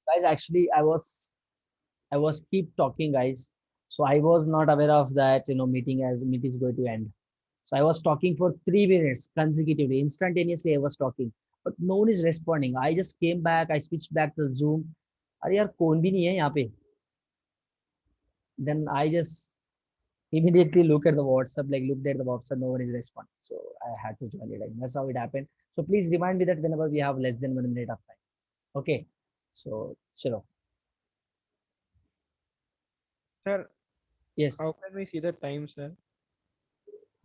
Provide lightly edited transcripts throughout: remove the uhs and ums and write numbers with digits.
Guys, actually, I was keep talking, guys. So I was not aware of that, meeting is going to end. So I was talking for 3 minutes consecutively, instantaneously. I was talking, but no one is responding. I just came back. I switched back to Zoom. अरे यार कौन भी नहीं है यहाँ पे. Then I just immediately look at the WhatsApp, like looked at the WhatsApp, no one is responding. So I had to join it. Like, that's how it happened. So please remind me that whenever we have less than 1 minute of time. Okay. So chalo. Sir, Yes. how can we see the time, sir?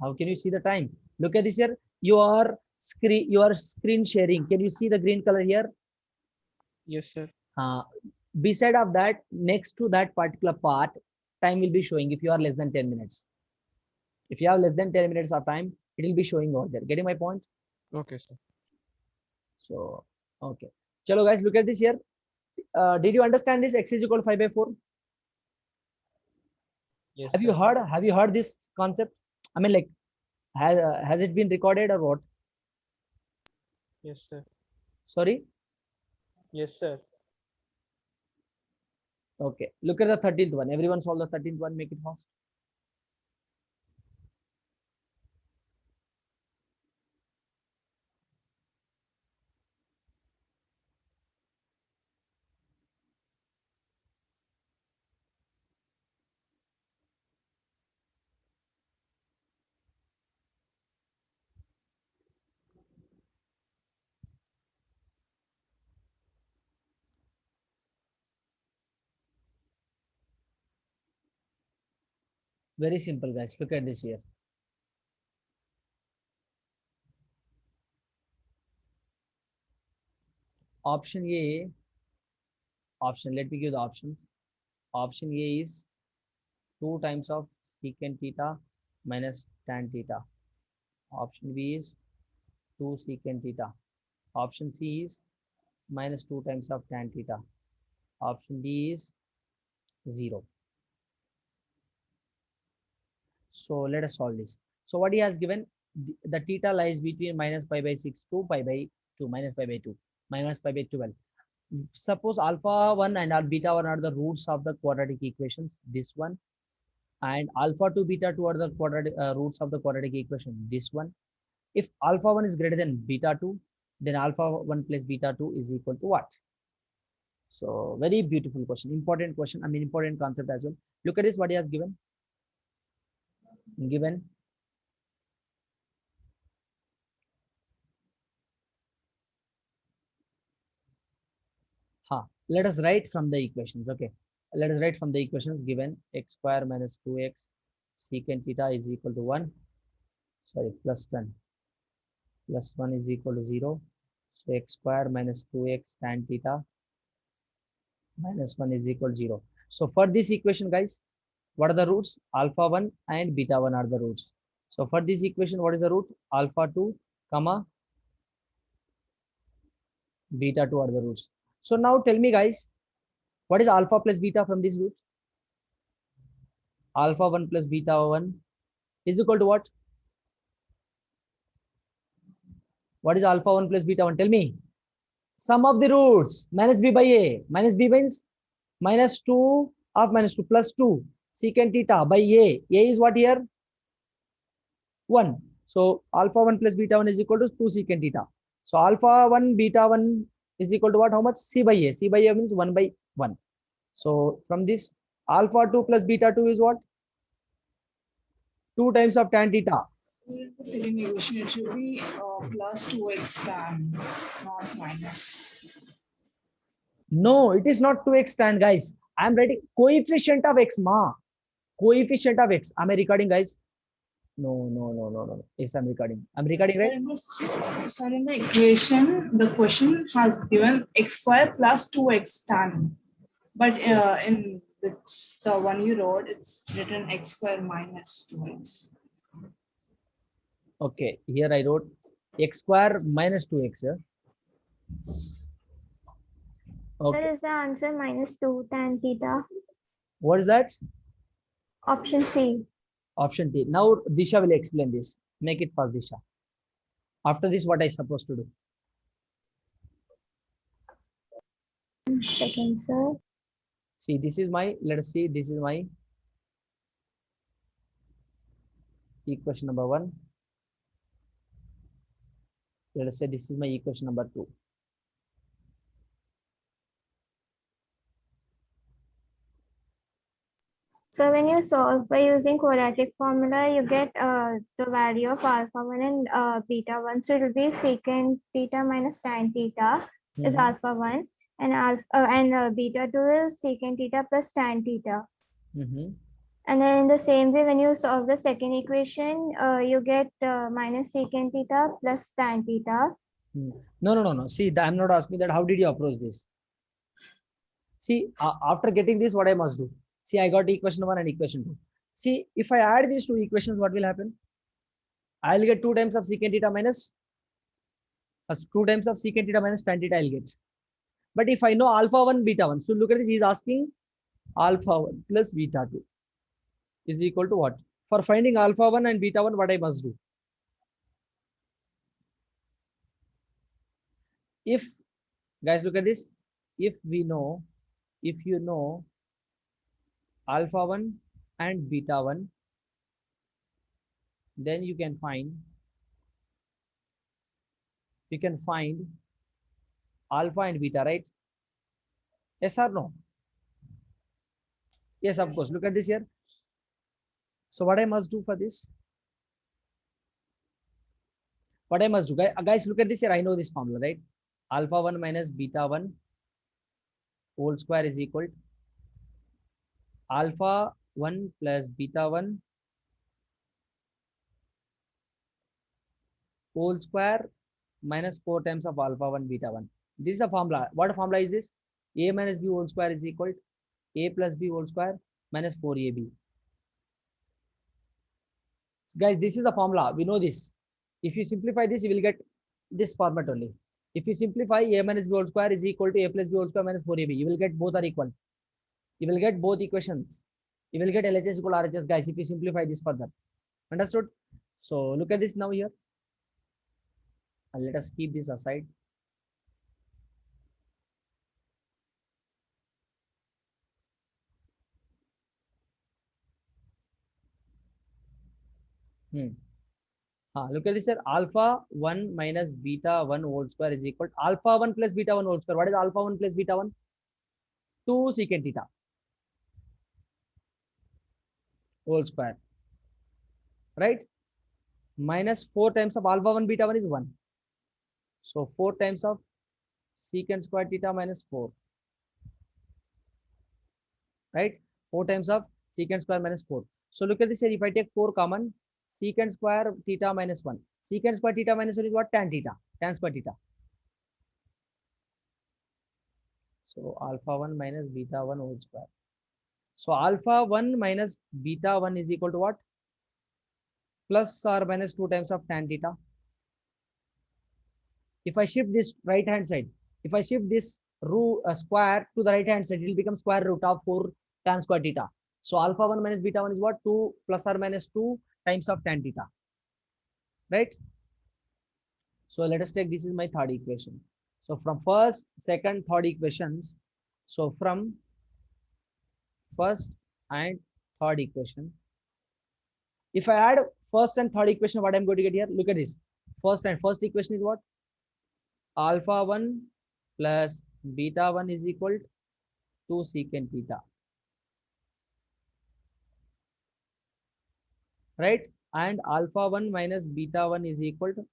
How can you see the time? Look at this here. Your screen sharing. Can you see the green color here? Yes, sir. Uh, Beside of that, next to that particular part, time will be showing if you are less than 10 minutes. If you have less than 10 minutes of time, it will be showing over there. Getting my point? Okay, sir. So, okay. Chalo guys, look at this here. Did you understand this? X is equal to 5 by 4. Yes, Have you sir. heard? Have you heard this concept? I mean, like, has it been recorded or what? Yes, sir. Sorry. Yes, sir. Okay. Look at the 13th one. Everyone solve the 13th one. Make it fast. Very simple, guys. Look at this here. Option A. Option. Let me give the options. Option A is 2 times of secant theta minus tan theta. Option B is 2 secant theta. Option C is minus 2 times of tan theta. Option D is 0. So let us solve this. So what he has given, the theta lies between minus pi by 6 to pi by 2, minus pi by 2, minus pi by 12. Suppose alpha 1 and beta 1 are the roots of the quadratic equations, this one, and alpha 2, beta 2 are the roots of the quadratic equation, this one. If alpha 1 is greater than beta 2, then alpha 1 plus beta 2 is equal to what? So very beautiful question, important question. I mean, important concept as well. Look at this, what he has given. Let us write from the equations. Okay, let us write from the equations given. X square minus 2x secant theta is equal to 1. Sorry, plus 10. Plus 1 is equal to 0. So x square minus 2x tan theta minus 1 is equal to 0. So for this equation, guys, what are the roots? Alpha 1 and beta 1 are the roots. So for this equation, what is the root? Alpha 2, comma, beta 2 are the roots. So now tell me, guys, what is alpha plus beta from this root? Alpha 1 plus beta 1 is equal to what? What is alpha 1 plus beta 1? Tell me. Sum of the roots, minus b by a. Minus b means minus 2 of minus 2 plus 2 secant theta by a. A is what here? 1. So alpha 1 plus beta 1 is equal to 2 secant theta. So alpha 1 beta 1 is equal to what? How much? C by a. C by a means 1 by 1. So from this, alpha 2 plus beta 2 is what? 2 times of tan theta. So the second equation, it should be plus 2x tan, not minus. No, it is not 2x tan, guys. I am writing coefficient of x, ma. Coefficient of x. Am I recording, guys? No. Yes, I'm recording. I'm recording, right? Sir, in the equation, the question has given x square plus 2x tan. But in the one you wrote, it's written x square minus 2x. Okay, here I wrote x square minus 2x. Yeah? Okay. There is the answer minus 2 tan theta. What is that? Option C. Option D. Now Disha will explain this. Make it fast, Disha. After this, what I supposed to do? second, sir. See, this is my, let us see, this is my equation number 1. Let us say this is my equation number 2. So when you solve by using quadratic formula, you get the value of alpha 1 and beta 1. So it will be secant theta minus tan theta is Mhm. alpha 1, and beta 2 is secant theta plus tan theta. Mhm. And then in the same way, when you solve the second equation, you get minus secant theta plus tan theta. No. See, I'm not asking that. How did you approach this? See, after getting this, what I must do? See, I got equation 1 and equation 2. See, if I add these two equations, what will happen? I'll get 2 times of secant theta minus 2 times of secant theta minus tan theta I'll get. But if I know alpha 1, beta 1, so look at this, he's asking alpha 1 plus beta 2 is equal to what? For finding alpha 1 and beta 1, what I must do? If, guys, look at this, if you know alpha 1 and beta 1, then you can find alpha and beta, right? Yes or no? Yes, of course. Look at this here. So what I must do for this? What I must do, guys, look at this here. I know this formula, right? Alpha 1 minus beta 1 whole square is equal to alpha 1 plus beta 1 whole square minus 4 times of alpha 1 beta 1. This is a formula. What formula is this? A minus b whole square is equal to a plus b whole square minus 4ab. So guys, this is the formula. We know this. If you simplify this, you will get this format only. If you simplify, a minus b whole square is equal to a plus b whole square minus 4ab, you will get both are equal. You will get both equations. You will get LHS equal RHS, guys, if you simplify this further. Understood? So look at this now here. And let us keep this aside. Look at this here. Alpha 1 minus beta 1 whole square is equal to alpha 1 plus beta 1 whole square. What is alpha 1 plus beta 1? 2 secant theta whole square. Right? Minus 4 times of alpha 1 beta 1 is 1. So 4 times of secant square theta minus 4. Right? 4 times of secant square minus 4. So look at this here. If I take 4 common, secant square theta minus 1. Secant square theta minus 1 is what? Tan theta. Tan square theta. So alpha 1 minus beta 1 whole square. So alpha 1 minus beta 1 is equal to what? Plus or minus 2 times of tan theta. If I shift this right hand side, if I shift this square to the right hand side, it will become square root of 4 tan square theta. So alpha 1 minus beta 1 is what? 2 plus or minus 2 times of tan theta. Right? So let us take, this is my third equation. So from first, second, third equations. So from first and third equation, if I add first and third equation, what I'm going to get here? Look at this. First equation is what? Alpha 1 plus beta 1 is equal to 2 secant theta. Right? And alpha 1 minus beta 1 is equal to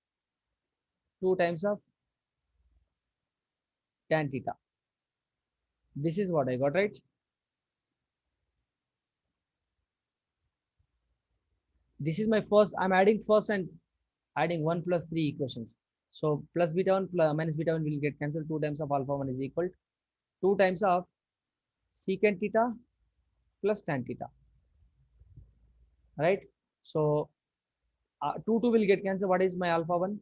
2 times of tan theta. This is what I got, right? This is my first. I'm adding first and adding 1 plus 3 equations. So plus beta 1 plus minus beta 1 will get cancelled. 2 times of alpha 1 is equal to 2 times of secant theta plus tan theta. Right? So 2 will get cancelled. What is my alpha 1?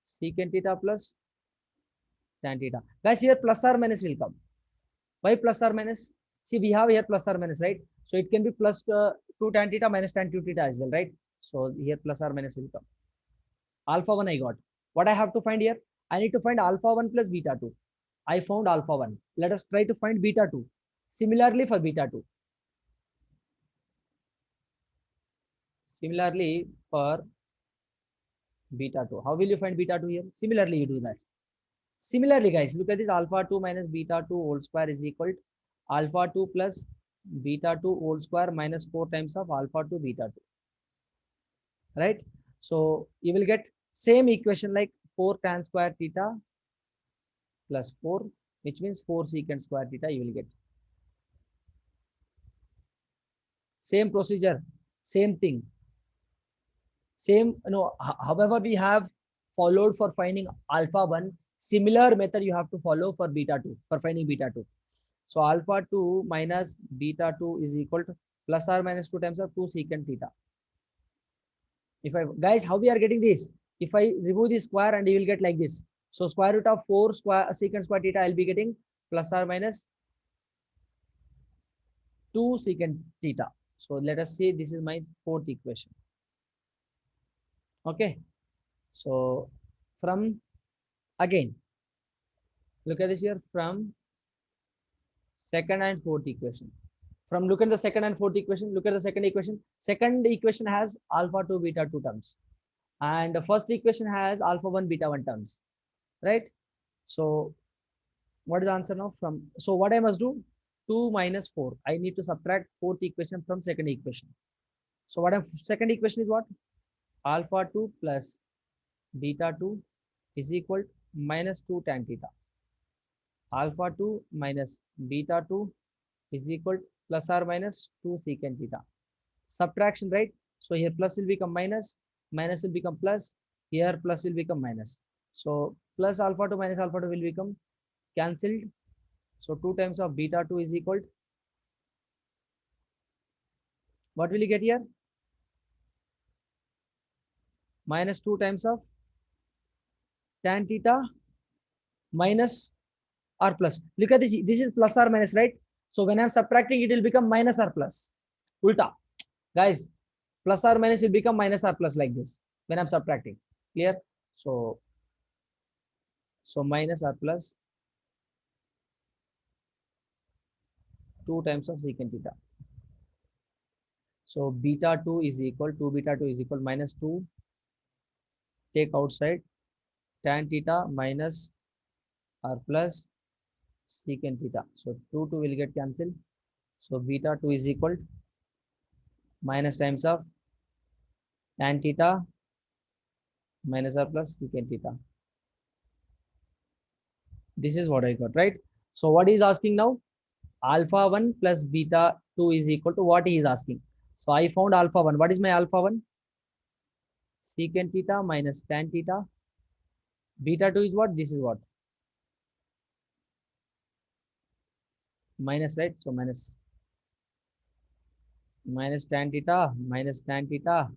Secant theta plus tan theta. Guys, here plus or minus will come. Why plus or minus? See, we have here plus or minus, right? So it can be plus 2 tan theta minus tan 2 theta as well, right? So here plus or minus will come. Alpha 1 I got. What I have to find here? I need to find alpha 1 plus beta 2. I found alpha 1. Let us try to find beta 2. Similarly for beta 2. Similarly for beta 2. How will you find beta 2 here? Similarly, you do that. Similarly, guys, look at this. Alpha 2 minus beta 2 whole square is equal to alpha 2 plus beta 2 whole square minus 4 times of alpha 2 beta 2. Right? So you will get same equation like 4 tan square theta plus 4, which means 4 secant square theta you will get. Same procedure, same thing. Same, however we have followed for finding alpha 1, similar method you have to follow for beta 2, for finding beta 2. So alpha 2 minus beta 2 is equal to plus or minus 2 times of 2 secant theta. If I, guys, how we are getting this? If I remove the square and you will get like this. So square root of 4 square secant square theta, I'll be getting plus or minus 2 secant theta. So let us see, this is my fourth equation. Okay. So from, again, look at this here, from second and fourth equation. From look at the second and fourth equation, look at the second equation. Second equation has alpha 2 beta 2 terms. And the first equation has alpha 1 beta 1 terms. Right? So what is the answer now? From, so what I must do? 2 minus 4. I need to subtract fourth equation from second equation. So what second equation is what? Alpha 2 plus beta 2 is equal to minus 2 tan theta. Alpha 2 minus beta 2 is equal to plus or minus 2 secant theta. Subtraction, right? So here plus will become minus, minus will become plus, here plus will become minus. So plus alpha 2 minus alpha 2 will become cancelled. So 2 times of beta 2 is equal to, what will you get here? Minus 2 times of tan theta minus or plus. Look at this. This is plus or minus, right? So when I'm subtracting, it will become minus or plus. Ulta. Guys, plus or minus will become minus or plus like this when I'm subtracting. Clear? So minus or plus 2 times of secant theta. So beta 2 is equal, 2 beta 2 is equal minus 2. Take outside tan theta minus or plus secant theta. So 2 will get cancelled. So beta 2 is equal minus times of tan theta minus or plus secant theta. This is what I got, right? So what he is asking now? Alpha 1 plus beta 2 is equal to what he is asking. So I found alpha 1. What is my alpha 1? Secant theta minus tan theta. Beta 2 is what? This is what? Minus, right? So minus tan theta minus tan theta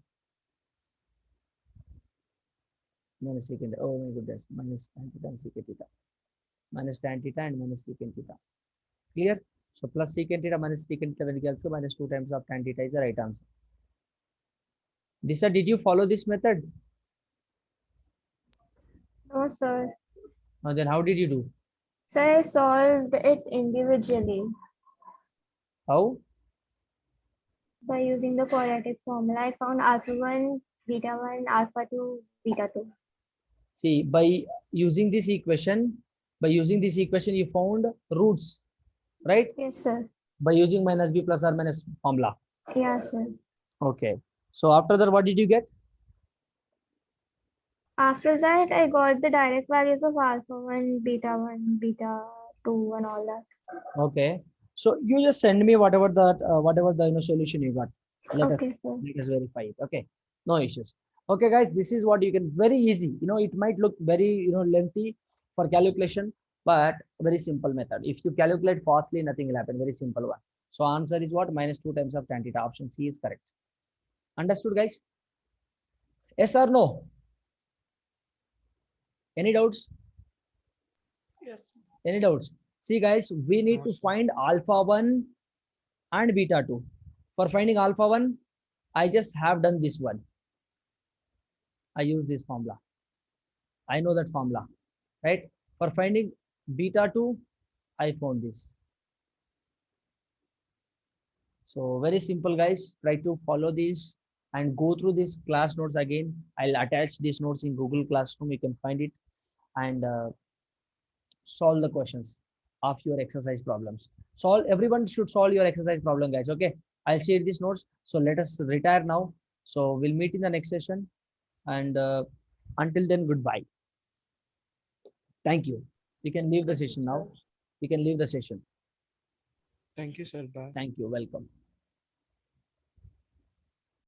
minus secant. Oh my goodness, minus tan theta and secant theta. Minus tan theta and minus secant theta. Clear? So plus secant theta minus secant theta, when you also minus 2 times of tan theta is the right answer. Disha, did you follow this method? No, sir. Now then how did you do? So I solved it individually How? by using the quadratic formula. I found alpha 1, beta 1, alpha 2, beta 2. See, by using this equation, you found roots, right? Yes, sir. By using minus b plus or minus formula. Yeah, sir. Okay. So after that, what did you get? After that, I got the direct values of alpha 1, beta 2, and all that. Okay. So you just send me whatever the solution you got. Let Okay, sir. us verify it. Okay. No issues. Okay, guys, this is what you can, very easy. It might look very, lengthy for calculation, but very simple method. If you calculate fastly, nothing will happen. Very simple one. So answer is what? Minus 2 times of tan theta. Option C is correct. Understood, guys? Yes or no? Any doubts? Yes. Any doubts? See, guys, we need to find alpha 1 and beta 2. For finding alpha 1, I just have done this one. I use this formula. I know that formula, right? For finding Beta 2, I found this. So very simple, guys. Try to follow these and go through these class notes again. I'll attach these notes in Google Classroom. You can find it and solve the questions of your exercise problems. Everyone should solve your exercise problem, guys. Okay. I'll share these notes. So let us retire now. So we'll meet in the next session. And until then, goodbye. Thank you. You can leave the session now. You can leave the session. Thank you, sir. Bye. Thank you. Welcome.